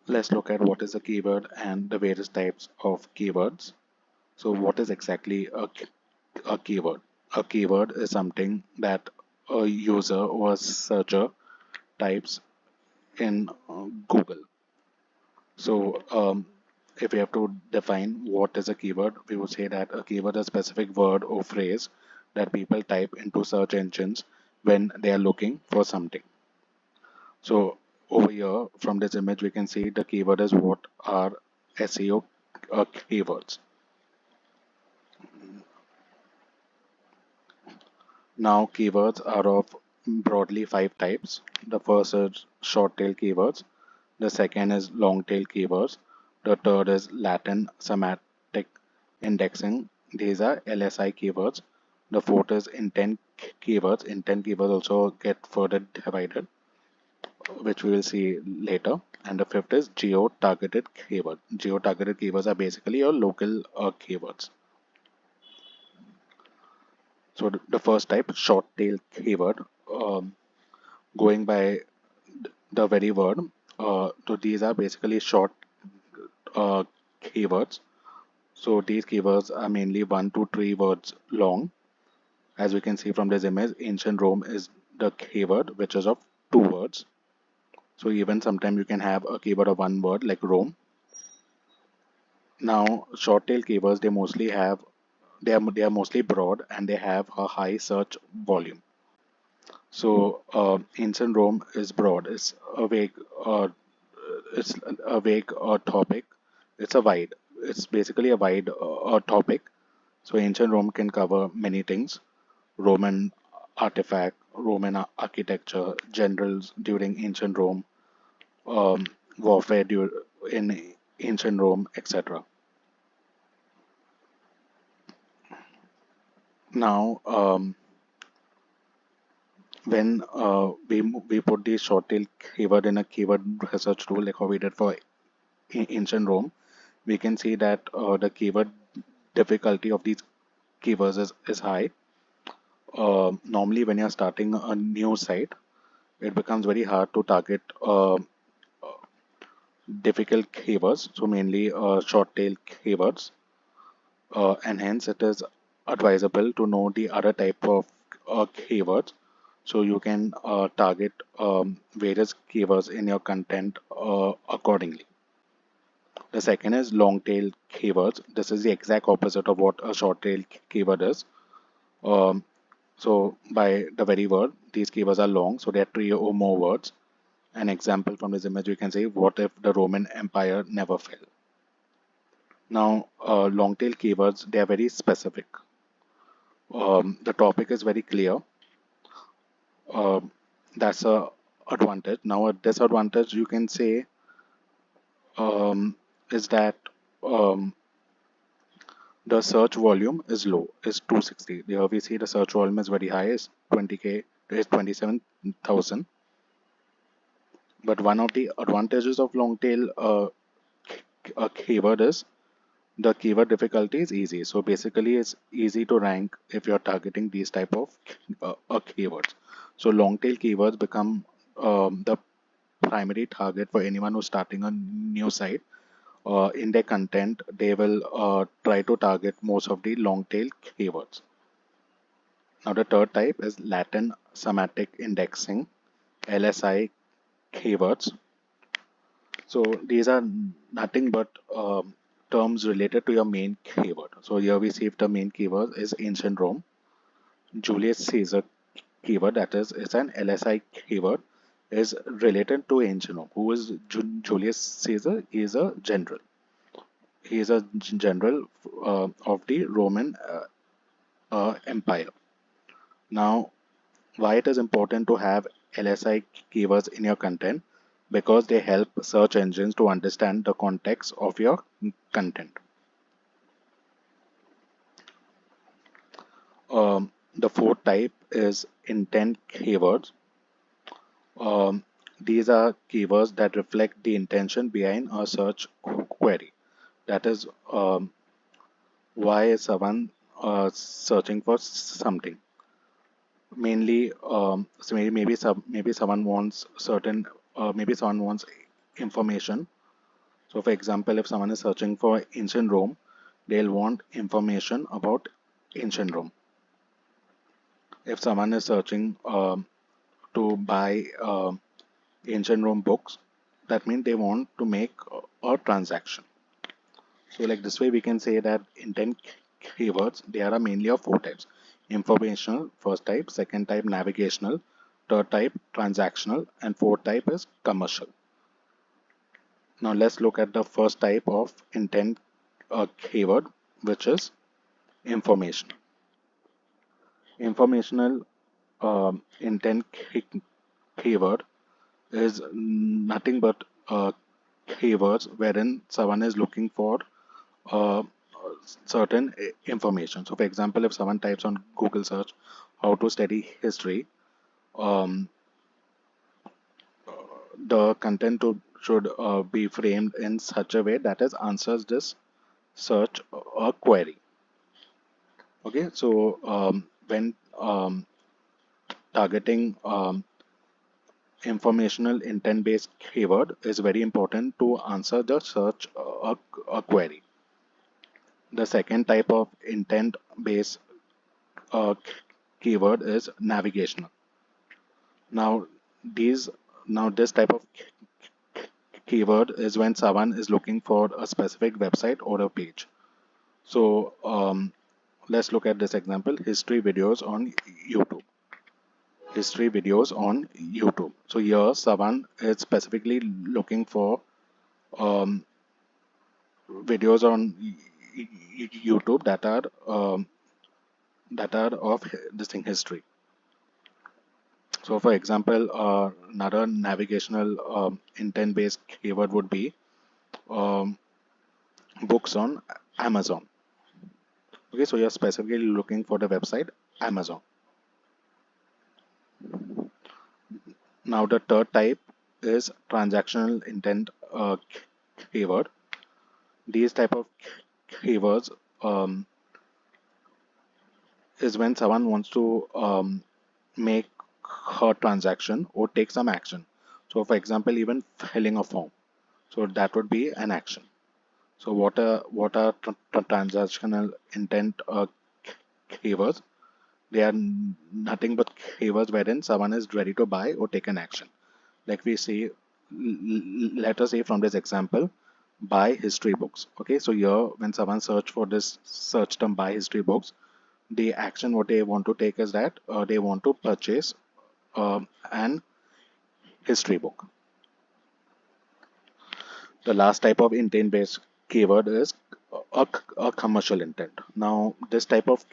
Let's look at what is a keyword and the various types of keywords. So what is exactly a keyword? A keyword is something that a user or a searcher types in Google. So if we have to define what is a keyword, we would say that a keyword is a specific word or phrase that people type into search engines when they are looking for something. So over here from this image, we can see the keyword is what are SEO keywords. Now keywords are of broadly five types. The first is short tail keywords. The second is long tail keywords. The third is Latin semantic indexing. These are LSI keywords. The fourth is intent keywords. Intent keywords also get further divided, which we will see later. And the fifth is geo-targeted keyword. Geo-targeted keywords are basically your local keywords. So the first type, short tail keyword, going by the very word. So these are basically short uh, keywords. So these keywords are mainly 1 to 3 words long. As we can see from this image, ancient Rome is the keyword, which is of 2 words. So even sometimes you can have a keyword of 1 word like Rome. Now, short tail keywords they are mostly broad and they have a high search volume. So ancient Rome is broad. It's a vague topic. It's a wide. It's basically a wide topic. So ancient Rome can cover many things: Roman artifact, Roman architecture, generals during ancient Rome, warfare in ancient Rome, etc. Now, when we put the short tail keyword in a keyword research tool like how we did for ancient Rome, we can see that the keyword difficulty of these keywords is high. Normally, when you're starting a new site, it becomes very hard to target difficult keywords, so mainly short tail keywords, and hence it is advisable to know the other type of keywords so you can target various keywords in your content accordingly. The second is long tail keywords. This is the exact opposite of what a short tail keyword is. Um, so by the very word, these keywords are long, so they are 3 or more words. An example from this image, we can say, what if the Roman Empire never fell? Now, long tail keywords, they are very specific. The topic is very clear. Um that's a advantage. Now, a disadvantage you can say is that um, the search volume is low, is 260. Here we see the search volume is very high, is 20K, is 27,000. But one of the advantages of long tail keyword is the keyword difficulty is easy. So basically, it's easy to rank if you're targeting these type of keywords. So long tail keywords become the primary target for anyone who's starting a new site. In their content, they will try to target most of the long tail keywords. Now, the third type is Latin semantic indexing, LSI keywords. So these are nothing but terms related to your main keyword. So here we see if the main keyword is ancient Rome, Julius Caesar keyword, that is, it's an LSI keyword, is related to ancient Rome. Who is Julius Caesar? He is a general. He is a general of the Roman Empire. Now, why it is important to have LSI keywords in your content? Because they help search engines to understand the context of your content. The fourth type is intent keywords. Um, these are keywords that reflect the intention behind a search query. That is, why is someone searching for something? Mainly, maybe someone wants certain, maybe someone wants information So for example, if someone is searching for ancient Rome, they'll want information about ancient Rome. If someone is searching to buy ancient Rome books, that means they want to make a transaction. So like this way we can say that intent keywords, there are mainly of four types. Informational, first type; second type navigational; third type transactional; and fourth type is commercial. Now let's look at the first type of intent keyword, which is informational. Informational intent keyword is nothing but keywords wherein someone is looking for uh, certain information. So, for example, if someone types on Google search how to study history, um, the content should be framed in such a way that it answers this search query. Okay, so when targeting informational intent-based keyword is very important to answer the search query. The second type of intent-based keyword is navigational. Now, these now this type of keyword is when someone is looking for a specific website or a page. So let's look at this example: history videos on YouTube. History videos on YouTube. So here someone is specifically looking for um, videos on YouTube that are of this thing history. So for example, another navigational intent-based keyword would be um, books on Amazon. Okay, so you're specifically looking for the website Amazon. Now the third type is transactional intent keyword. These type of keywords is when someone wants to make her transaction or take some action. So for example, even filling a form. So that would be an action. So what are transactional intent keywords? They are nothing but keywords wherein someone is ready to buy or take an action. Like we see, let us say from this example, buy history books. Okay, so here when someone search for this search term buy history books, the action what they want to take is that they want to purchase an history book. The last type of intent based keyword is a commercial intent. Now this type of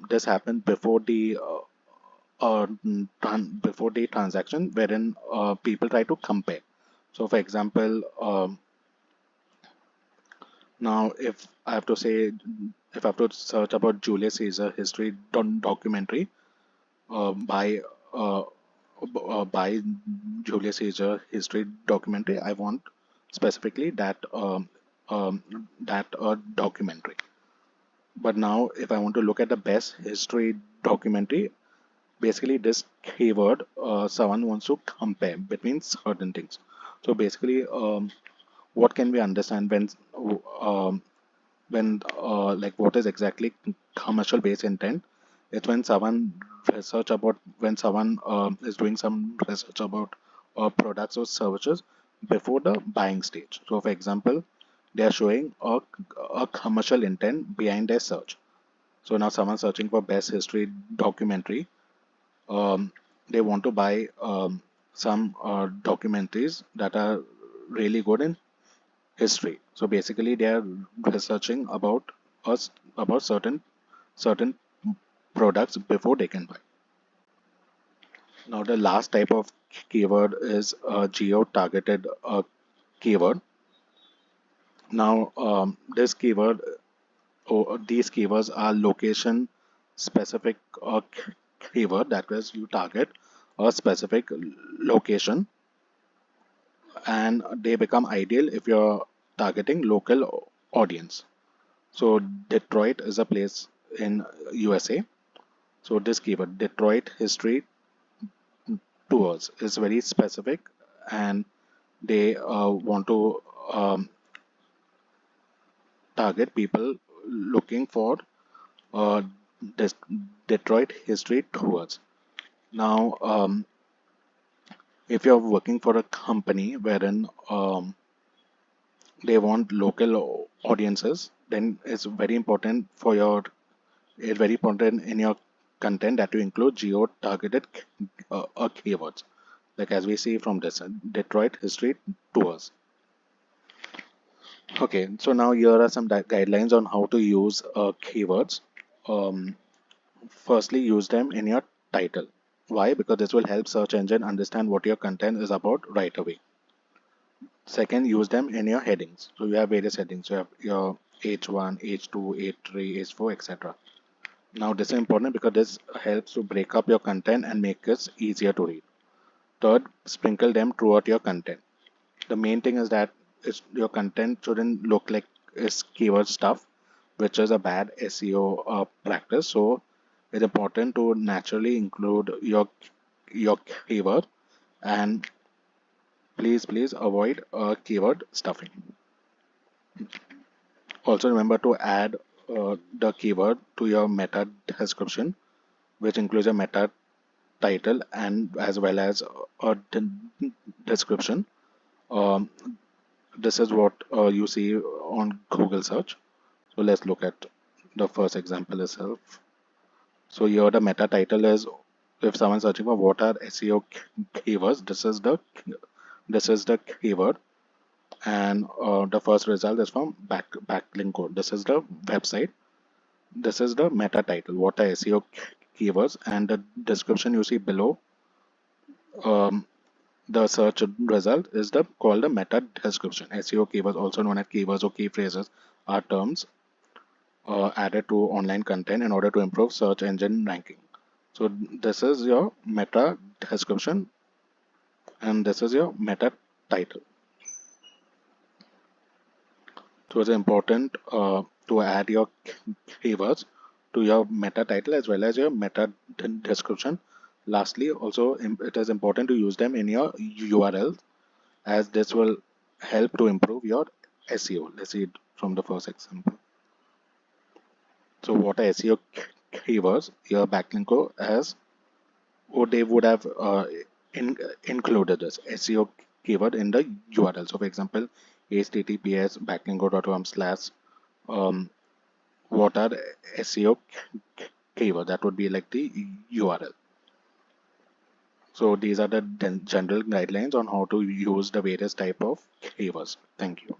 this happened before the before the transaction wherein people try to compare. So for example, now if I have to say, if I have to search about Julius Caesar history documentary uh, by Julius Caesar history documentary, I want specifically that documentary. But now if I want to look at the best history documentary, basically this keyword someone wants to compare between certain things. So basically what can we understand um, when like what is exactly commercial based intent? It's when someone research about when someone is doing some research about products or services before the buying stage. So for example, they are showing a commercial intent behind their search. So now someone searching for best history documentary, they want to buy some documentaries that are really good in history. So basically, they are researching about us about certain products before they can buy. Now, the last type of keyword is a geo-targeted keyword. Now, this keyword or these keywords are location specific keyword. That is, you target a specific location and they become ideal if you're targeting local audience. So Detroit is a place in USA. So this keyword Detroit history tours is very specific and they want to um, target people looking for uh, Des- Detroit history tours. Now, if you're working for a company wherein they want local audiences, then it's very important in your content that you include geo-targeted keywords, like as we see from this Detroit history tours. Okay, so now here are some guidelines on how to use keywords. Um, Firstly, use them in your title. Why? Because this will help search engine understand what your content is about right away. Second, use them in your headings. So you have various headings. You have your H1, H2, H3, H4, etc. Now this is important because this helps to break up your content and make it easier to read. Third, sprinkle them throughout your content. The main thing is that your content shouldn't look like is keyword stuff, which is a bad SEO practice. So it's important to naturally include your keyword, and please avoid keyword stuffing. Also remember to add the keyword to your meta description, which includes a meta title and as well as a description. Um, this is what you see on Google search. So let's look at the first example itself. So here the meta title is, if someone's searching for what are SEO keywords, this is the keyword, and the first result is from backlink code. This is the website. This is the meta title. What are SEO keywords, and the description you see below. Um, the search result is the called the meta description. SEO keywords, also known as keywords or key phrases, are terms added to online content in order to improve search engine ranking. So this is your meta description and this is your meta title. So it's important to add your keywords to your meta title as well as your meta description. Lastly, also it is important to use them in your URL, as this will help to improve your SEO. Let's see it from the first example. So what are SEO keywords? Your backlink as or they would have included this SEO keyword in the URL. So for example, https backlinko.com/ um, what are SEO keyword? That would be like the URL. So these are the general guidelines on how to use the various type of keywords. Thank you.